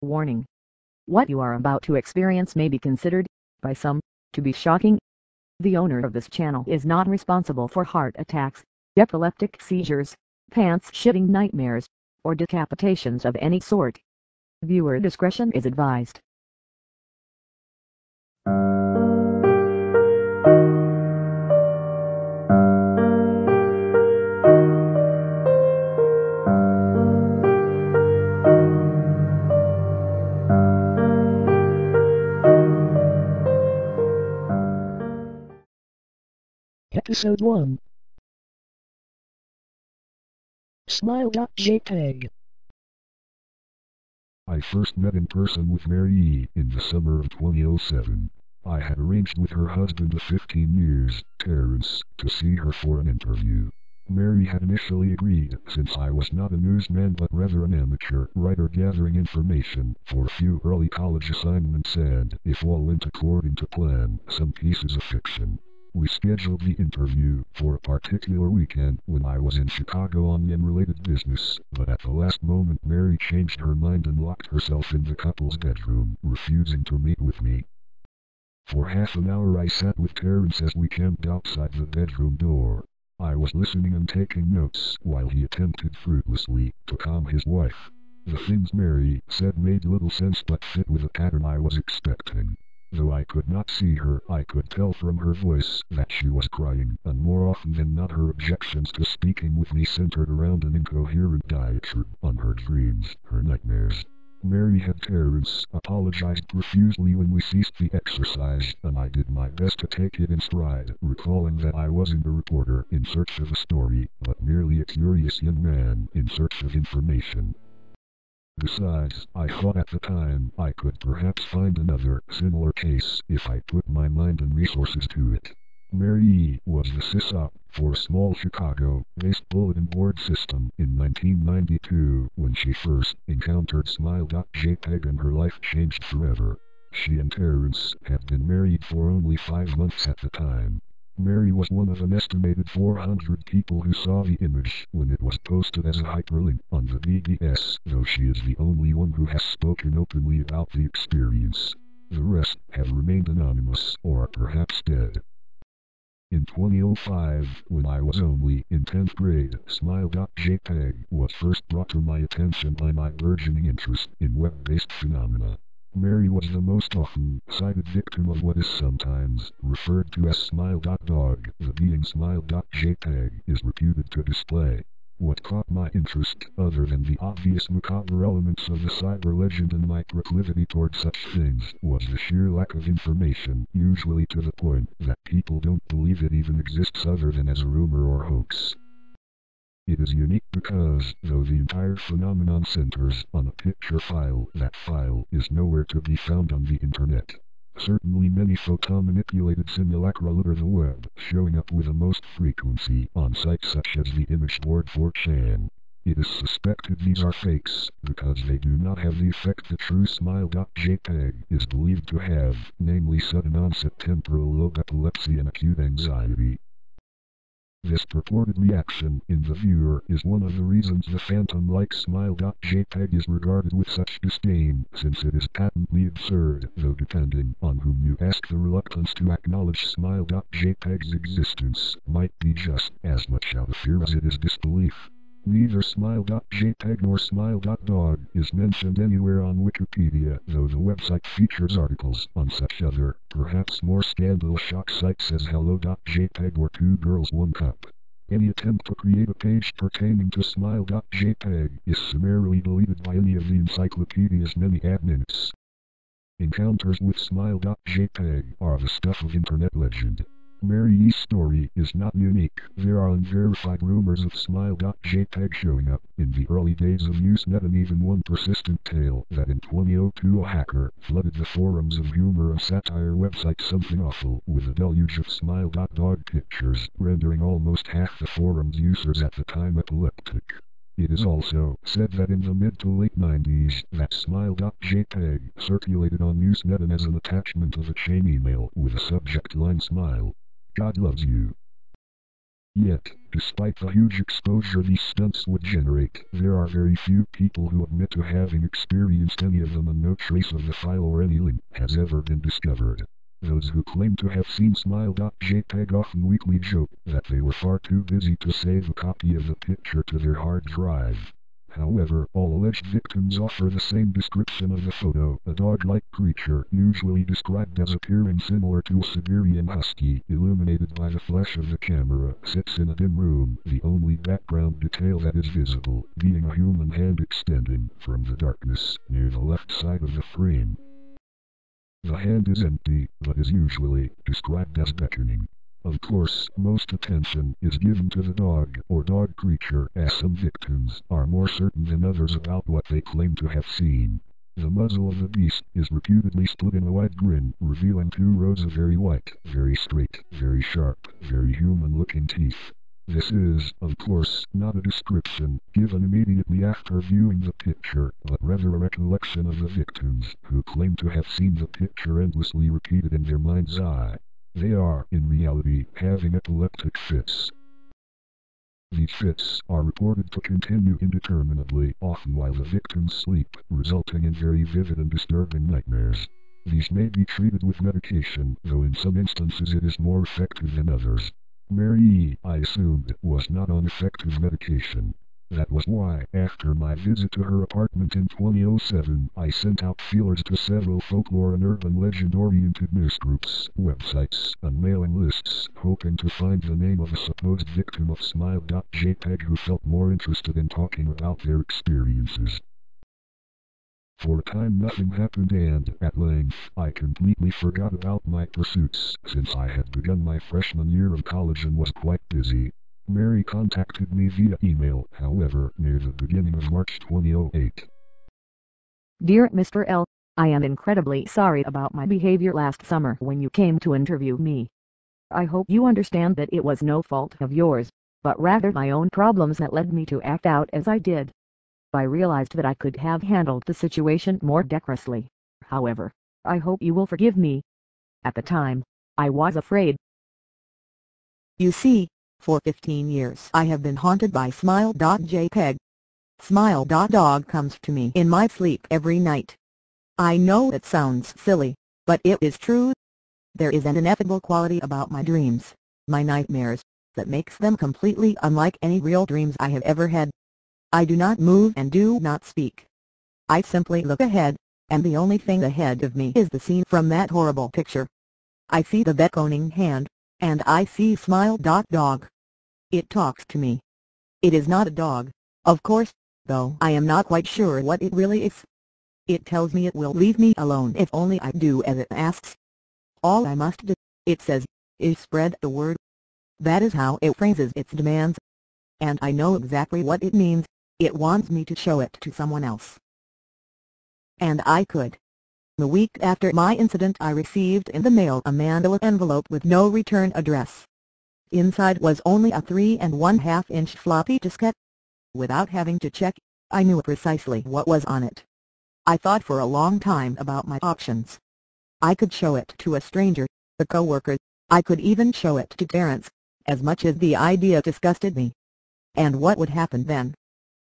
Warning. What you are about to experience may be considered, by some, to be shocking. The owner of this channel is not responsible for heart attacks, epileptic seizures, pants-shitting nightmares, or decapitations of any sort. Viewer discretion is advised. Episode 1. Smile.jpg. I first met in person with Mary E. in the summer of 2007. I had arranged with her husband of 15 years, Terrence, to see her for an interview. Mary had initially agreed, since I was not a newsman but rather an amateur writer gathering information for a few early college assignments and, if all went according to plan, some pieces of fiction. We scheduled the interview for a particular weekend when I was in Chicago on unrelated business, but at the last moment Mary changed her mind and locked herself in the couple's bedroom, refusing to meet with me. For half an hour I sat with Terrence as we camped outside the bedroom door. I was listening and taking notes while he attempted fruitlessly to calm his wife. The things Mary said made little sense but fit with the pattern I was expecting. Though I could not see her, I could tell from her voice that she was crying, and more often than not her objections to speaking with me centered around an incoherent diatribe on her dreams, her nightmares. Mary had Terrence apologized profusely when we ceased the exercise, and I did my best to take it in stride, recalling that I wasn't a reporter in search of a story, but merely a curious young man in search of information. Besides, I thought at the time I could perhaps find another similar case if I put my mind and resources to it. Mary E. was the sysop for a small Chicago-based bulletin board system in 1992 when she first encountered Smile.jpg and her life changed forever. She and Terrence had been married for only 5 months at the time. Mary was one of an estimated 400 people who saw the image when it was posted as a hyperlink on the BBS, though she is the only one who has spoken openly about the experience. The rest have remained anonymous, or are perhaps dead. In 2005, when I was only in 10th grade, Smile.jpg was first brought to my attention by my burgeoning interest in web-based phenomena. Mary was the most often cited victim of what is sometimes referred to as smile.dog, the being smile.jpg is reputed to display. What caught my interest, other than the obvious macabre elements of the cyber legend and my proclivity toward such things, was the sheer lack of information, usually to the point that people don't believe it even exists other than as a rumor or hoax. It is unique because, though the entire phenomenon centers on a picture file, that file is nowhere to be found on the internet. Certainly many photo-manipulated simulacra litter the web, showing up with the most frequency on sites such as the image board 4chan. It is suspected these are fakes, because they do not have the effect the true Smile.jpg is believed to have, namely sudden onset temporal lobe epilepsy and acute anxiety. This purported reaction in the viewer is one of the reasons the phantom-like Smile.jpg is regarded with such disdain, since it is patently absurd, though depending on whom you ask the reluctance to acknowledge Smile.jpg's existence might be just as much out of fear as it is disbelief. Neither Smile.jpg nor smile.dog is mentioned anywhere on Wikipedia, though the website features articles on such other, perhaps more scandal-shock sites as hello.jpg or 2 Girls 1 Cup. Any attempt to create a page pertaining to Smile.jpg is summarily deleted by any of the encyclopedia's many admins. Encounters with Smile.jpg are the stuff of internet legend. Mary E.'s story is not unique. There are unverified rumors of Smile.jpg showing up in the early days of Usenet, and even one persistent tale that in 2002 a hacker flooded the forums of humor and satire website Something Awful with a deluge of Smile.dog pictures, rendering almost half the forum's users at the time epileptic. It is also said that in the mid to late 90s, that Smile.jpg circulated on Usenet and as an attachment of a chain email with a subject line Smile. God loves you. Yet, despite the huge exposure these stunts would generate, there are very few people who admit to having experienced any of them, and no trace of the file or any link has ever been discovered. Those who claim to have seen Smile.jpg often weakly joke that they were far too busy to save a copy of the picture to their hard drive. However, all alleged victims offer the same description of the photo: a dog-like creature, usually described as appearing similar to a Siberian husky, illuminated by the flash of the camera, sits in a dim room, the only background detail that is visible being a human hand extending from the darkness near the left side of the frame. The hand is empty, but is usually described as beckoning. Of course, most attention is given to the dog or dog creature, as some victims are more certain than others about what they claim to have seen. The muzzle of the beast is reputedly split in a wide grin, revealing 2 rows of very white, very straight, very sharp, very human-looking teeth. This is, of course, not a description given immediately after viewing the picture, but rather a recollection of the victims, who claim to have seen the picture endlessly repeated in their mind's eye. They are, in reality, having epileptic fits. These fits are reported to continue indeterminately, often while the victims sleep, resulting in very vivid and disturbing nightmares. These may be treated with medication, though in some instances it is more effective than others. Mary, I assumed, was not on effective medication. That was why, after my visit to her apartment in 2007, I sent out feelers to several folklore and urban legend-oriented news groups, websites, and mailing lists, hoping to find the name of a supposed victim of Smile.jpg who felt more interested in talking about their experiences. For a time nothing happened, and, at length, I completely forgot about my pursuits, since I had begun my freshman year of college and was quite busy. Mary contacted me via email, however, near the beginning of March 2008. Dear Mr. L, I am incredibly sorry about my behavior last summer when you came to interview me. I hope you understand that it was no fault of yours, but rather my own problems that led me to act out as I did. I realized that I could have handled the situation more decorously. However, I hope you will forgive me. At the time, I was afraid. You see, for 15 years I have been haunted by Smile.jpg. Smile.dog comes to me in my sleep every night. I know it sounds silly, but it is true. There is an ineffable quality about my dreams, my nightmares, that makes them completely unlike any real dreams I have ever had. I do not move and do not speak. I simply look ahead, and the only thing ahead of me is the scene from that horrible picture. I see the beckoning hand, and I see Smile.dog. It talks to me. It is not a dog, of course, though I am not quite sure what it really is. It tells me it will leave me alone if only I do as it asks. All I must do, it says, is spread the word. That is how it phrases its demands. And I know exactly what it means. It wants me to show it to someone else. And I could. The week after my incident I received in the mail a manila envelope with no return address. Inside was only a 3½ inch floppy diskette. Without having to check, I knew precisely what was on it. I thought for a long time about my options. I could show it to a stranger, a coworker. I could even show it to parents, as much as the idea disgusted me. And what would happen then?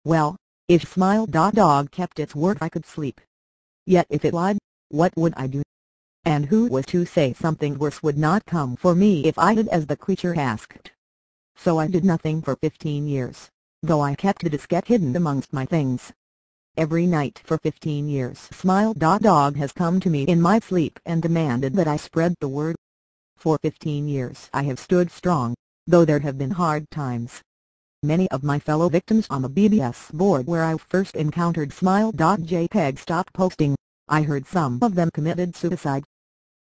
Well, if Smile.dog kept its word I could sleep. Yet if it lied, what would I do? And who was to say something worse would not come for me if I did as the creature asked? So I did nothing for 15 years, though I kept the diskette hidden amongst my things. Every night for 15 years Smile.dog has come to me in my sleep and demanded that I spread the word. For 15 years I have stood strong, though there have been hard times. Many of my fellow victims on the BBS board where I first encountered Smile.jpg stopped posting. I heard some of them committed suicide.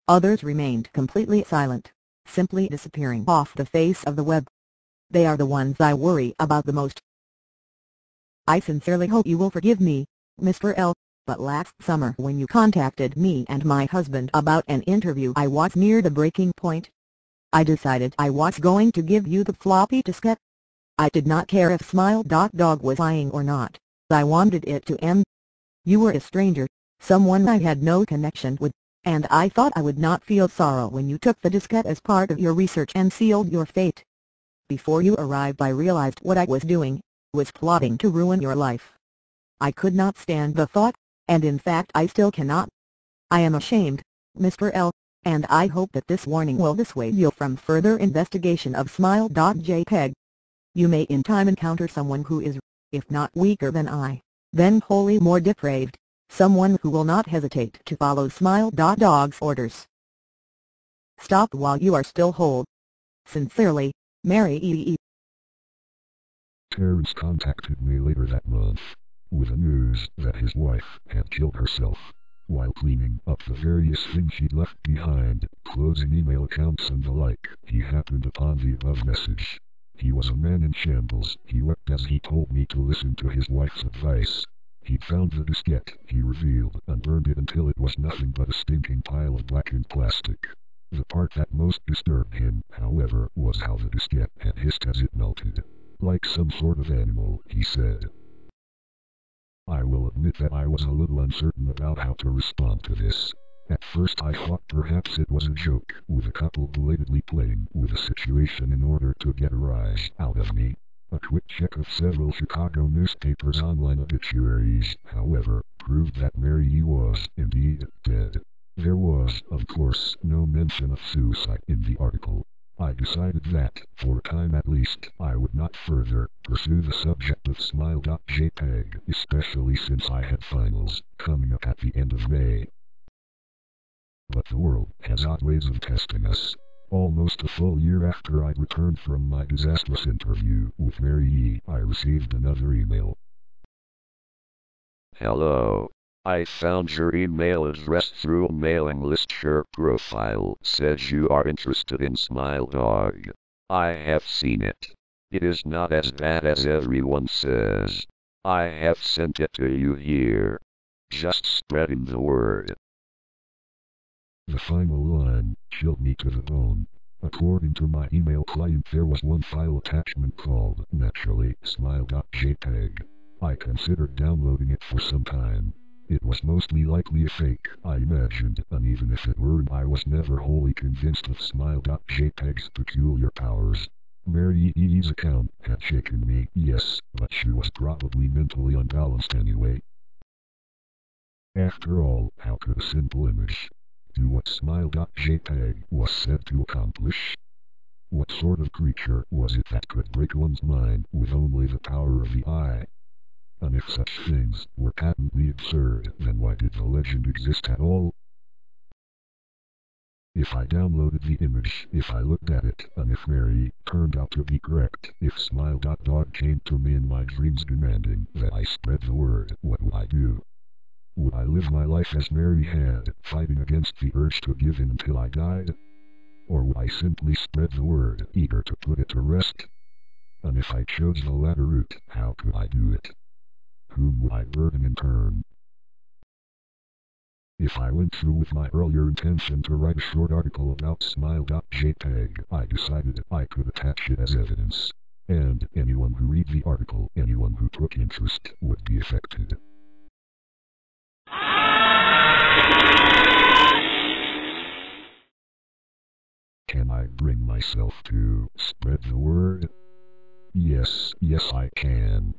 Others remained completely silent, simply disappearing off the face of the web. They are the ones I worry about the most. I sincerely hope you will forgive me, Mr. L, but last summer when you contacted me and my husband about an interview I was near the breaking point. I decided I was going to give you the floppy diskette. I did not care if Smile.dog was lying or not. I wanted it to end. You were a stranger, someone I had no connection with, and I thought I would not feel sorrow when you took the diskette as part of your research and sealed your fate. Before you arrived I realized what I was doing, was plotting to ruin your life. I could not stand the thought, and in fact I still cannot. I am ashamed, Mr. L, and I hope that this warning will dissuade you from further investigation of Smile.jpg. You may in time encounter someone who is, if not weaker than I, then wholly more depraved, someone who will not hesitate to follow Smile.dog's orders. Stop while you are still whole. Sincerely, Mary E. Terrence contacted me later that month, with the news that his wife had killed herself while cleaning up the various things she'd left behind, closing email accounts and the like. He happened upon the above message. He was a man in shambles. He wept as he told me to listen to his wife's advice. He'd found the diskette, he revealed, and burned it until it was nothing but a stinking pile of blackened plastic. The part that most disturbed him, however, was how the diskette had hissed as it melted. Like some sort of animal, he said. I will admit that I was a little uncertain about how to respond to this. At first I thought perhaps it was a joke, with a couple belatedly playing with the situation in order to get a rise out of me. A quick check of several Chicago newspapers' online obituaries, however, proved that Mary E. was, indeed, dead. There was, of course, no mention of suicide in the article. I decided that, for a time at least, I would not further pursue the subject of Smile.jpg, especially since I had finals coming up at the end of May. But the world has odd ways of testing us. Almost a full year after I'd returned from my disastrous interview with Mary E., I received another email. Hello. I found your email address through a mailing list. Your profile says you are interested in Smile.dog. I have seen it. It is not as bad as everyone says. I have sent it to you here. Just spreading the word. The final line chilled me to the bone. According to my email client, there was one file attachment called, naturally, smile.jpg. I considered downloading it for some time. It was mostly likely a fake, I imagined, and even if it were, I was never wholly convinced of Smile.jpg's peculiar powers. Mary E.'s account had shaken me, yes, but she was probably mentally unbalanced anyway. After all, how could a simple image do what Smile.jpg was said to accomplish? What sort of creature was it that could break one's mind with only the power of the eye? And if such things were patently absurd, then why did the legend exist at all? If I downloaded the image, if I looked at it, and if Mary turned out to be correct, if Smile.dog came to me in my dreams demanding that I spread the word, what would I do? Would I live my life as Mary had, fighting against the urge to give in until I died? Or would I simply spread the word, eager to put it to rest? And if I chose the latter route, how could I do it? Whom would I burden in turn? If I went through with my earlier intention to write a short article about Smile.jpg, I decided I could attach it as evidence. And anyone who read the article, anyone who took interest, would be affected. Can I bring myself to spread the word? Yes, I can.